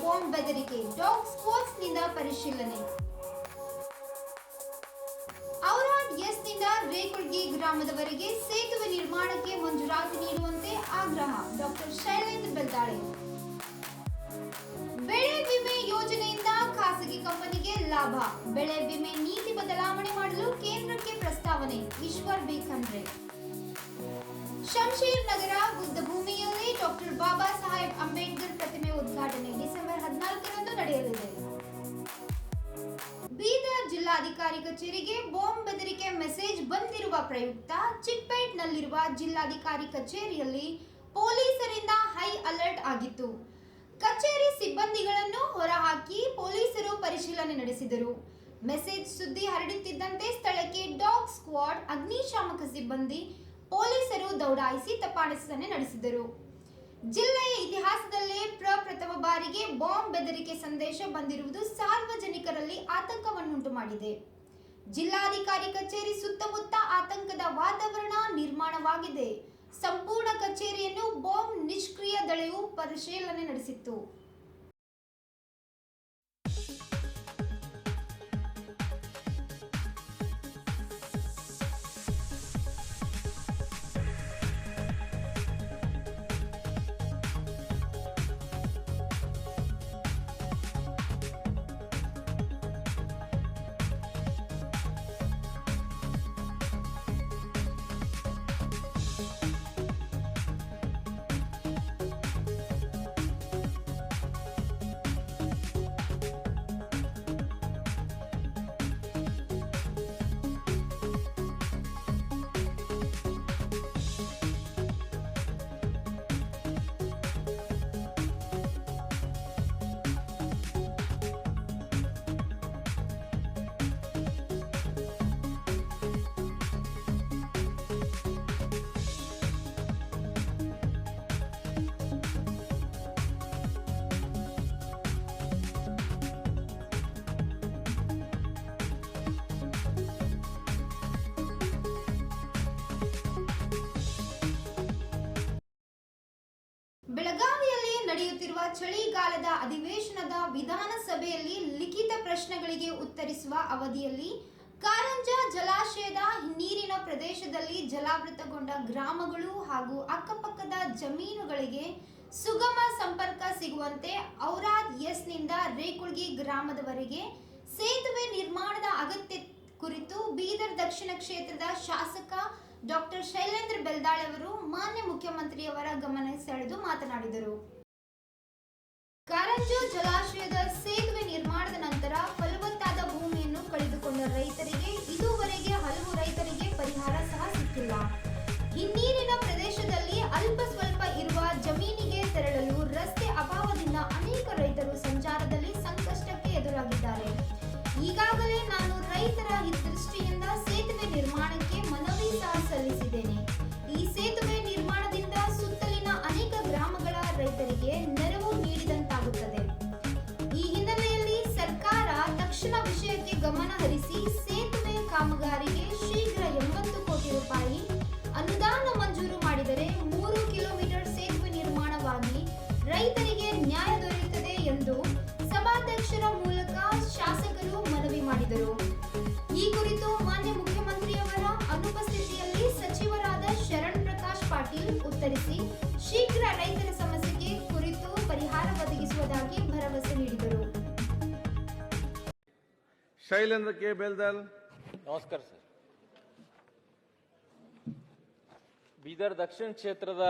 Bomb ಬೆದರಿಕೆ, dog ಸ್ಕ್ವಾಡ್ನಿಂದ ಪರಿಶೀಲನೆ. ಔರಾದ್ ಎಸ್ನಿಂದ ರೇಕುಳ್ಗಿ ಗ್ರಾಮದವರೆಗೆ ಸೇತುವೆ ನಿರ್ಮಾಣಕ್ಕೆ ಮಂಜೂರಾತಿ ನೀಡುವಂತೆ ಆಗ್ರಹ, ಡಾಕ್ಟರ್ ಶೈಲೇಂದ್ರ ಬೆಲ್ದಾಳೆ. ಬೆಳೆ ವಿಮೆ ಯೋಜನೆಯಿಂದ ಖಾಸಗಿ ಕಂಪನಿಗೆ ಲಾಭ, ಬೆಳೆ ವಿಮೆ ನೀತಿ ಬದಲಾವಣೆ ಮಾಡಲು ಕೇಂದ್ರಕ್ಕೆ ಪ್ರಸ್ತಾವನೆ, ಈಶ್ವರ್ ಬಿ ಖಂಡ್ರೆ. ಶಂಷೀರ್ ನಗರ ಬುದ್ಧ ಭೂಮಿಯಲ್ಲಿ ಡಾಕ್ಟರ್ ಬಾಬಾ ಸಾಹೇಬ್ ಅಂಬೇಡ್ಕರ್ ಪ್ರತಿಮೆ ಉದ್ಘಾಟನೆ ಡಿಸೆಂಬರ್ 14ರಂದು ನಡೆಯಲಿದೆ. ಬೀದರ್ ಜಿಲ್ಲಾಧಿಕಾರಿ ಕಚೇರಿಗೆ ಬಾಂಬ್ ಬೆದರಿಕೆ ಮೆಸೇಜ್ ಬಂದಿರುವ ಪ್ರಯುಕ್ತ ಚಿಕ್ಪೇಟ್ನಲ್ಲಿರುವ ಜಿಲ್ಲಾಧಿಕಾರಿ ಕಚೇರಿಯಲ್ಲಿ ಪೊಲೀಸರಿಂದ ಹೈ ಅಲರ್ಟ್ ಆಗಿತ್ತು. ಕಚೇರಿ ಸಿಬ್ಬಂದಿಗಳನ್ನು ಹೊರಹಾಕಿ ಪೊಲೀಸರು ಪರಿಶೀಲನೆ ನಡೆಸಿದರು. ಮೆಸೇಜ್ ಸುದ್ದಿ ಹರಡುತ್ತಿದ್ದಂತೆ ಸ್ಥಳಕ್ಕೆ ಡಾಗ್ ಸ್ಕ್ವಾಡ್, ಅಗ್ನಿಶಾಮಕ ಸಿಬ್ಬಂದಿ, ಪೊಲೀಸರು ದೌಡಾಯಿಸಿ ತಪಾಸಣೆ ನಡೆಸಿದರು. ಜಿಲ್ಲೆಯ ಇತಿಹಾಸದಲ್ಲೇ ಪ್ರಪ್ರಥಮ ಬಾರಿಗೆ ಬಾಂಬ್ ಬೆದರಿಕೆ ಸಂದೇಶ ಬಂದಿರುವುದು ಸಾರ್ವಜನಿಕರಲ್ಲಿ ಆತಂಕವನ್ನುಂಟು ಮಾಡಿದೆ. ಜಿಲ್ಲಾಧಿಕಾರಿ ಕಚೇರಿ ಸುತ್ತಮುತ್ತ ಆತಂಕದ ವಾತಾವರಣ ನಿರ್ಮಾಣವಾಗಿದೆ. ಸಂಪೂರ್ಣ ಕಚೇರಿಯನ್ನು ಬಾಂಬ್ ನಿಷ್ಕ್ರಿಯ ದಳವು ಪರಿಶೀಲನೆ ನಡೆಸಿತ್ತು. ಬೆಳಗಾವಿಯಲ್ಲಿ ನಡೆಯುತ್ತಿರುವ ಚಳಿಗಾಲದ ಅಧಿವೇಶನದ ವಿಧಾನಸಭೆಯಲ್ಲಿ ಲಿಖಿತ ಪ್ರಶ್ನೆಗಳಿಗೆ ಉತ್ತರಿಸುವ ಅವಧಿಯಲ್ಲಿ ಕಾರಂಜ ಜಲಾಶಯದ ಹಿನ್ನೀರಿನ ಪ್ರದೇಶದಲ್ಲಿ ಜಲಾವೃತಗೊಂಡ ಗ್ರಾಮಗಳು ಹಾಗೂ ಅಕ್ಕಪಕ್ಕದ ಜಮೀನುಗಳಿಗೆ ಸುಗಮ ಸಂಪರ್ಕ ಸಿಗುವಂತೆ ಔರಾದ್ ಎಸ್ನಿಂದ ರೇಕುಳ್ಗಿ ಗ್ರಾಮದವರೆಗೆ ಸೇತುವೆ ನಿರ್ಮಾಣದ ಅಗತ್ಯ ಕುರಿತು ಬೀದರ್ ದಕ್ಷಿಣ ಕ್ಷೇತ್ರದ ಶಾಸಕ ಡಾಕ್ಟರ್ ಶೈಲೇಂದ್ರ ಬೆಲ್ದಾಳೆ ಅವರು ಮಾನ್ಯ ಮುಖ್ಯಮಂತ್ರಿಯವರ ಗಮನ ಸೆಳೆದು ಮಾತನಾಡಿದರು. ಕಾರಂಜ ಜಲಾಶಯದ ಸೇತುವೆ ನಿರ್ಮಾಣದ ನಂತರ ಫಲವತ್ತಾದ ಭೂಮಿಯನ್ನು ಕಳೆದುಕೊಂಡ ರೈತರಿಗೆ ಇದುವರೆಗೆ ಹಲವು ರೈತರಿಗೆ ಪರಿಹಾರ ಸಹ ಸಿಕ್ಕಿಲ್ಲ. ಹಿನ್ನೀರಿನ ಪ್ರದೇಶದಲ್ಲಿ ಅಲ್ಪ ಸ್ವಲ್ಪ ಇರುವ ಜಮೀನಿಗೆ ತೆರಳಲು ರಸ್ತೆ ಅಭಾವದಿಂದ ಅನೇಕ ರೈತರು ಸಂಚಾರದಲ್ಲಿ ಸಂಕಷ್ಟಕ್ಕೆ ಎದುರಾಗಿದ್ದಾರೆ. ಈಗಾಗಲೇ ನಾನು ರೈತರ ಹಿತದೃಷ್ಟಿಯಿಂದ ಸೇತುವೆ ನಿರ್ಮಾಣಕ್ಕೆ ಮನವಿ ಸಹ ಸಲ್ಲಿಸಿದ್ದೇನೆ. ಈ ಸೇತುವೆ ನಿರ್ಮಾಣದಿಂದ ಸುತ್ತಲಿನ ಅನೇಕ ಗ್ರಾಮಗಳ ರೈತರಿಗೆ ನೆರವು ನೀಡಿದಂತಾಗುತ್ತದೆ. ಈ ಹಿನ್ನೆಲೆಯಲ್ಲಿ ಸರ್ಕಾರ ತಕ್ಷಣ ವಿಷಯಕ್ಕೆ ಗಮನ ಹರಿಸಿ ಸೇತುವೆ ಕಾಮಗಾರಿಗೆ ಶೀಘ್ರ 80 ಕೋಟಿ ರೂಪಾಯಿ ಅನುದಾನ ಮಂಜೂರು ಮಾಡಿದರೆ 3 ಕಿಲೋಮೀಟರ್ ಸೇತುವೆ ನಿರ್ಮಾಣವಾಗಿ ರೈತರಿಗೆ ನ್ಯಾಯ ದೊರೆಯುತ್ತದೆ ಎಂದು ಸಭಾಧ್ಯಕ್ಷರ ಮೂಲಕ ಶಾಸಕರು ಮನವಿ ಮಾಡಿದರು. ಈ ಕುರಿತು ಮಾನ್ಯ ಮುಖ್ಯಮಂತ್ರಿಯವರ ಅನುಪಸ್ಥಿತಿಯಲ್ಲಿ ಸಚಿವರಾದ ಶರಣ್ ಪ್ರಕಾಶ್ ಪಾಟೀಲ್ ಉತ್ತರಿಸಿ ಶೀಘ್ರ ರೈತರ ಸಮಸ್ಯೆಗೆ ಕುರಿತು ಪರಿಹಾರ ಒದಗಿಸುವುದಾಗಿ ಭರವಸೆ ನೀಡಿದರು. ಶೈಲೇಂದ್ರ ಕೆ ಬೆಲ್ದಾಲ್. ನಮಸ್ಕಾರ ಸರ್. ಬೀದರ್ ದಕ್ಷಿಣ ಕ್ಷೇತ್ರದ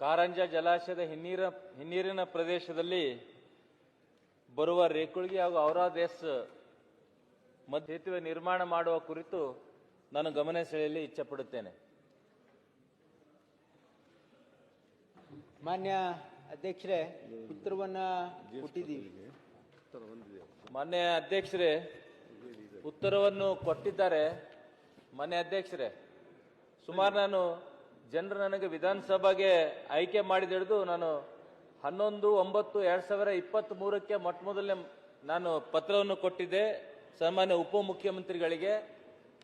ಕಾರಂಜ ಜಲಾಶಯದ ಹಿನ್ನೀರಿನ ಪ್ರದೇಶದಲ್ಲಿ ಬರುವ ರೇಕುಳ್ಗಿ ಹಾಗೂ ಔರಾದ್ ಎಸ್ ಮಧ್ಯ ಸೇತುವೆ ನಿರ್ಮಾಣ ಮಾಡುವ ಕುರಿತು ನಾನು ಗಮನ ಸೆಳೆಯಲು ಇಚ್ಛೆಪಡುತ್ತೇನೆ. ಮಾನ್ಯ ಅಧ್ಯಕ್ಷರೇ, ಉತ್ತರವನ್ನ ಕೊಟ್ಟಿದ್ದೀವಿ. ಮಾನ್ಯ ಅಧ್ಯಕ್ಷರೇ, ಉತ್ತರವನ್ನು ಕೊಟ್ಟಿದ್ದಾರೆ. ಮಾನ್ಯ ಅಧ್ಯಕ್ಷರೇ, ಸುಮಾರು ನಾನು ಜನರು ನನಗೆ ವಿಧಾನಸಭೆಗೆ ಆಯ್ಕೆ ಮಾಡಿದಿಡಿದು ನಾನು 11/9/2023 ಮೊಟ್ಟ ಮೊದಲನೇ ನಾನು ಪತ್ರವನ್ನು ಕೊಟ್ಟಿದ್ದೆ ಸನ್ಮಾನ್ಯ ಉಪಮುಖ್ಯಮಂತ್ರಿಗಳಿಗೆ.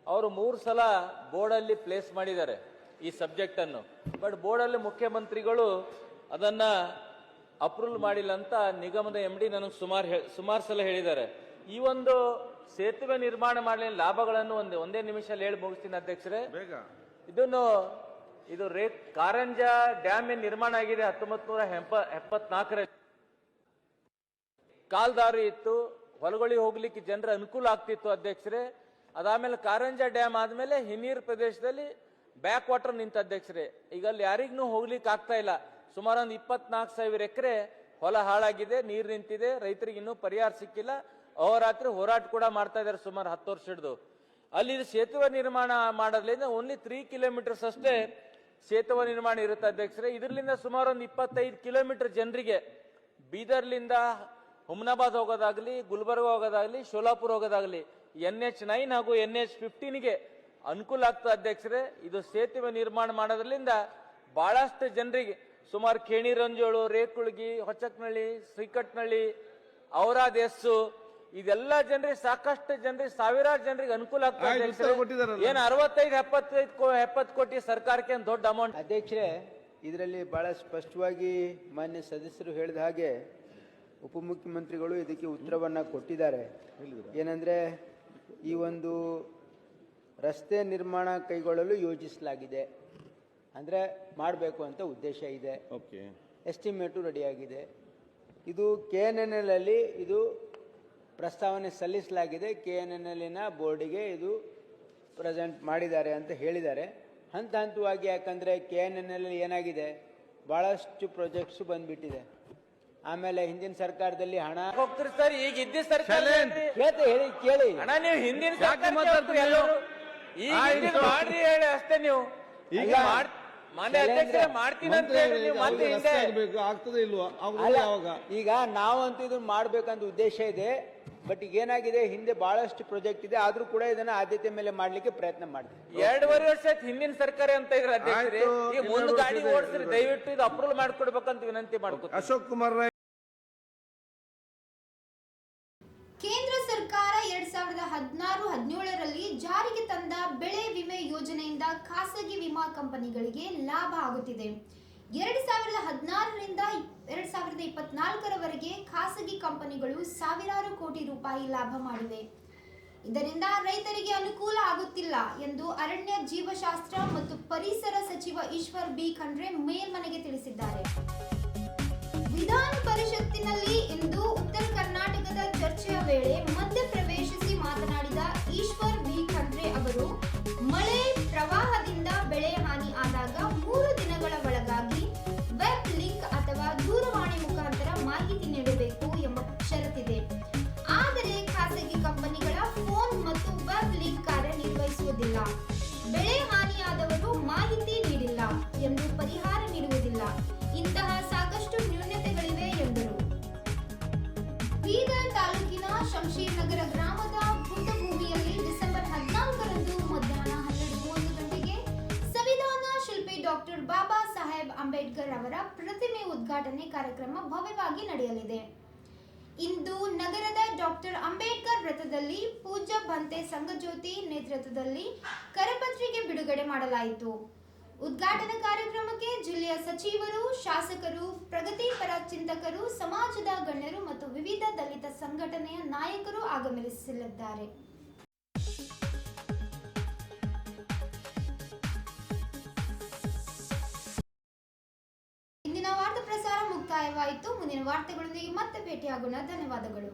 ಅವರು 3 ಸಲ ಬೋರ್ಡಲ್ಲಿ ಪ್ಲೇಸ್ ಮಾಡಿದ್ದಾರೆ ಈ ಸಬ್ಜೆಕ್ಟ್ ಅನ್ನು. ಬಟ್ ಬೋರ್ಡಲ್ಲಿ ಮುಖ್ಯಮಂತ್ರಿಗಳು ಅದನ್ನ ಅಪ್ರೂವಲ್ ಮಾಡಿಲ್ಲ ಅಂತ ನಿಗಮದ MD ನನಗೆ ಸುಮಾರು ಸಲ ಹೇಳಿದ್ದಾರೆ. ಈ ಒಂದು ಸೇತುವೆ ನಿರ್ಮಾಣ ಮಾಡಲಿಲ್ಲ ಲಾಭಗಳನ್ನು ಒಂದೇ ನಿಮಿಷದಲ್ಲಿ ಹೇಳಿ ಮುಗಿಸ್ತೀನಿ ಅಧ್ಯಕ್ಷರೇ. ಬೇಗ. ಇದು ಕಾರಂಜ ಡ್ಯಾಮ್ ಏನ್ ನಿರ್ಮಾಣ ಆಗಿದೆ 1974 ಕಾಲ್ದಾರಿ ಇತ್ತು, ಹೊಲಗಳಿಗೆ ಹೋಗ್ಲಿಕ್ಕೆ ಜನರ ಅನುಕೂಲ ಆಗ್ತಿತ್ತು ಅಧ್ಯಕ್ಷರೇ. ಅದಾದ್ಮೇಲೆ ಕಾರಂಜ ಡ್ಯಾಮ್ ಆದ್ಮೇಲೆ ಹಿನ್ನೀರು ಪ್ರದೇಶದಲ್ಲಿ ಬ್ಯಾಕ್ ವಾಟರ್ ನಿಂತ ಅಧ್ಯಕ್ಷರೇ. ಈಗ ಅಲ್ಲಿ ಯಾರಿಗೂ ಹೋಗ್ಲಿಕ್ಕೆ ಆಗ್ತಾ ಇಲ್ಲ. ಸುಮಾರು ಒಂದು 24,000 ಎಕರೆ ಹೊಲ ಹಾಳಾಗಿದೆ, ನೀರು ನಿಂತಿದೆ, ರೈತರಿಗೆ ಇನ್ನೂ ಪರಿಹಾರ ಸಿಕ್ಕಿಲ್ಲ. ಅಹೋರಾತ್ರಿ ಹೋರಾಟ ಕೂಡ ಮಾಡ್ತಾ ಇದ್ದಾರೆ ಸುಮಾರು 10 ವರ್ಷ ಹಿಡಿದು. ಅಲ್ಲಿ ಸೇತುವೆ ನಿರ್ಮಾಣ ಮಾಡೋದ್ರಿಂದ ಓನ್ಲಿ 3 ಕಿಲೋಮೀಟರ್ಸ್ ಅಷ್ಟೇ ಸೇತುವೆ ನಿರ್ಮಾಣ ಇರುತ್ತೆ ಅಧ್ಯಕ್ಷರೇ. ಇದರಿಂದ ಸುಮಾರು ಒಂದು 25 ಕಿಲೋಮೀಟರ್ ಜನರಿಗೆ ಬೀದರ್ಲಿಂದ ಹುಮ್ನಾಬಾದ್ ಹೋಗೋದಾಗ್ಲಿ, ಗುಲ್ಬರ್ಗ ಹೋಗೋದಾಗ್ಲಿ, ಶೋಲಾಪುರ ಹೋಗೋದಾಗ್ಲಿ NH9 ಹಾಗೂ NH15ಗೆ ಅನುಕೂಲ ಆಗ್ತದೆ ಅಧ್ಯಕ್ಷರೇ. ಇದು ಸೇತುವೆ ನಿರ್ಮಾಣ ಮಾಡೋದ್ರಿಂದ ಬಹಳಷ್ಟು ಜನರಿಗೆ ಸುಮಾರು ಖೇಣಿ ರಂಜೋಳು, ರೇಕುಳ್ಗಿ, ಹೊಚಕ್ನಳ್ಳಿ, ಶ್ರೀಕಟ್ನಳ್ಳಿ, ಔರಾದ್ ಎಸ್ಸು ಇದೆಲ್ಲ ಜನರಿಗೆ ಸಾಕಷ್ಟು ಜನರಿಗೆ ಸಾವಿರಾರು ಜನರಿಗೆ ಅನುಕೂಲ ಆಗ್ತದೆ. ಏನು 65-70 ಕೋಟಿ ಸರ್ಕಾರಕ್ಕೆ ಒಂದು ದೊಡ್ಡ ಅಮೌಂಟ್ ಅಧ್ಯಕ್ಷರೇ. ಇದರಲ್ಲಿ ಬಹಳ ಸ್ಪಷ್ಟವಾಗಿ ಮಾನ್ಯ ಸದಸ್ಯರು ಹೇಳಿದ ಹಾಗೆ ಉಪಮುಖ್ಯಮಂತ್ರಿಗಳು ಇದಕ್ಕೆ ಉತ್ತರವನ್ನು ಕೊಟ್ಟಿದ್ದಾರೆ. ಏನಂದ್ರೆ ಈ ಒಂದು ರಸ್ತೆ ನಿರ್ಮಾಣ ಕೈಗೊಳ್ಳಲು ಯೋಜಿಸಲಾಗಿದೆ, ಅಂದರೆ ಮಾಡಬೇಕು ಅಂತ ಉದ್ದೇಶ ಇದೆ. ಎಸ್ಟಿಮೇಟು ರೆಡಿಯಾಗಿದೆ. ಇದು KNNL ಅಲ್ಲಿ ಇದು ಪ್ರಸ್ತಾವನೆ ಸಲ್ಲಿಸಲಾಗಿದೆ. KNNL ಬೋರ್ಡಿಗೆ ಇದು ಪ್ರೆಸೆಂಟ್ ಮಾಡಿದ್ದಾರೆ ಅಂತ ಹೇಳಿದ್ದಾರೆ. ಹಂತ ಹಂತವಾಗಿ, ಯಾಕಂದರೆ KNNL ಏನಾಗಿದೆ, ಭಾಳಷ್ಟು ಪ್ರಾಜೆಕ್ಟ್ಸ್ ಬಂದ್ಬಿಟ್ಟಿದೆ. ಆಮೇಲೆ ಹಿಂದಿನ ಸರ್ಕಾರದಲ್ಲಿ ಹಣ ಹೋಗ್ತೀರಿ ಸರ್. ಈಗ ಇದ್ದ ಸರ್ಕಾರ ಕೇಳಿ ಹಣ ನೀವು ಹಿಂದಿನ ಮಾಡ್ರಿ ಹೇಳಿ ಅಷ್ಟೇ. ನೀವು ಈಗ ಮಾನ್ಯ ಅಧ್ಯಕ್ಷರೇ ಮಾಡ್ತೀನಿ ಅಂತ ಹೇಳಿ ನೀವು ಮತ್ತೆ ಆಗ್ತದೆ ಇಲ್ವಾ? ಈಗ ನಾವಂತೂ ಇದನ್ನ ಮಾಡ್ಬೇಕಂತ ಉದ್ದೇಶ ಇದೆ. ಬಟ್ ಈಗ ಏನಾಗಿದೆ, ಹಿಂದೆ ಬಹಳಷ್ಟು ಪ್ರಾಜೆಕ್ಟ್ ಇದೆ, ಆದ್ರೂ ಕೂಡ ಇದನ್ನ ಆದ್ಯತೆ ಮೇಲೆ ಮಾಡ್ಲಿಕ್ಕೆ ಪ್ರಯತ್ನ ಮಾಡ್ತೀವಿ. 2.5 ವರ್ಷ ಹಿಂದಿನ ಸರ್ಕಾರ ಅಂತ ಇದ್ರೆ ಅಧ್ಯಕ್ಷರೇ, ಈಗ ಮುಂದೆ ಗಾಡಿ ಓಡಿಸ್ರಿ, ದಯವಿಟ್ಟು ಇದು ಅಪ್ರೂವಲ್ ಮಾಡ್ಕೊಡ್ಬೇಕಂತ ವಿನಂತಿ ಮಾಡ್ಕೊತೀನಿ. ಅಶೋಕ್ ಕುಮಾರ್ ರೈ. ಕೇಂದ್ರ ಸರ್ಕಾರ 2016-17ರಲ್ಲಿ ಜಾರಿಗೆ ತಂದ ಬೆಳೆ ವಿಮೆ ಯೋಜನೆಯಿಂದ ಖಾಸಗಿ ವಿಮಾ ಕಂಪನಿಗಳಿಗೆ ಲಾಭ ಆಗುತ್ತಿದೆ. 2016ರಿಂದ 2024ರವರೆಗೆ ಖಾಸಗಿ ಕಂಪನಿಗಳು ಸಾವಿರಾರು ಕೋಟಿ ರೂಪಾಯಿ ಲಾಭ ಮಾಡಿವೆ. ಇದರಿಂದ ರೈತರಿಗೆ ಅನುಕೂಲ ಆಗುತ್ತಿಲ್ಲ ಎಂದು ಅರಣ್ಯ ಜೀವಶಾಸ್ತ್ರ ಮತ್ತು ಪರಿಸರ ಸಚಿವ ಈಶ್ವರ್ ಬಿ ಖಂಡ್ರೆ ಮೇಲ್ಮನೆಗೆ ತಿಳಿಸಿದ್ದಾರೆ. ವಿಧಾನ ಪರಿಷತ್ತಿನಲ್ಲಿ ಇಂದು ಉತ್ತರ ಕರ್ನಾಟಕದ ಚರ್ಚೆಯ ವೇಳೆ ಮಧ್ಯಪ್ರವೇಶಿಸಿ ಮಾತನಾಡಿದ ಈಶ್ವರ್ ಬಿ ಖಂಡ್ರೆ ಅವರು, ಮಳೆ ಪ್ರವಾಹದಿಂದ ಬೆಳೆ ಹಾನಿ ಆದಾಗ 3 ದಿನಗಳ ಒಳಗಾಗಿ ವೆಬ್ ಲಿಂಕ್ ಅಥವಾ ದೂರವಾಣಿ ಮುಖಾಂತರ ಮಾಹಿತಿ ನೀಡಬೇಕು ಎಂಬ ಷರತ್ತಿದೆ. ಆದರೆ ಖಾಸಗಿ ಕಂಪನಿಗಳ ಫೋನ್ ಮತ್ತು ವೆಬ್ ಲಿಂಕ್ ಕಾರ್ಯನಿರ್ವಹಿಸುವುದಿಲ್ಲ. ಬೆಳೆ ಹಾನಿಯಾದವರು ಮಾಹಿತಿ ನೀಡಿಲ್ಲ ಎಂದು ಪರಿಹಾರ ನೀಡುವುದಿಲ್ಲ. ಇಂತಹ ಸಾಕಷ್ಟು ನ್ಯೂನತೆಗಳಿವೆ ಎಂದರು. ಬೀದರ್ ತಾಲೂಕಿನ ಶಂಶೀರ್ನಗರ ಗ್ರಾಮದ ಭೂಮಿಯಲ್ಲಿ ಡಿಸೆಂಬರ್ 14ರಂದು ಮಧ್ಯಾಹ್ನ 12:30 ಗಂಟೆಗೆ ಸಂವಿಧಾನ ಶಿಲ್ಪಿ ಡಾಕ್ಟರ್ ಬಾಬಾ ಸಾಹೇಬ್ ಅಂಬೇಡ್ಕರ್ ಅವರ ಪ್ರತಿಮೆ ಉದ್ಘಾಟನೆ ಕಾರ್ಯಕ್ರಮ ಭವ್ಯವಾಗಿ ನಡೆಯಲಿದೆ. ಇಂದು ನಗರದ ಡಾಕ್ಟರ್ ಅಂಬೇಡ್ಕರ್ ವೃತ್ತದಲ್ಲಿ ಪೂಜ್ಯ ಭಂತೆ ಸಂಘಜ್ಯೋತಿ ನೇತೃತ್ವದಲ್ಲಿ ಕರಪತ್ರಿಕೆ ಬಿಡುಗಡೆ ಮಾಡಲಾಯಿತು. ಉದ್ಘಾಟನಾ ಕಾರ್ಯಕ್ರಮಕ್ಕೆ ಜಿಲ್ಲೆಯ ಸಚಿವರು, ಶಾಸಕರು, ಪ್ರಗತಿಪರ ಚಿಂತಕರು, ಸಮಾಜದ ಗಣ್ಯರು ಮತ್ತು ವಿವಿಧ ದಲಿತ ಸಂಘಟನೆಯ ನಾಯಕರು ಆಗಮಿಸಲಿದ್ದಾರೆ. ಇಂದಿನ ವಾರ್ತಾ ಪ್ರಸಾರ ಮುಕ್ತಾಯವಾಯಿತು. ಮುಂದಿನ ವಾರ್ತೆಗಳೊಂದಿಗೆ ಮತ್ತೆ ಭೇಟಿಯಾಗೋಣ. ಧನ್ಯವಾದಗಳು.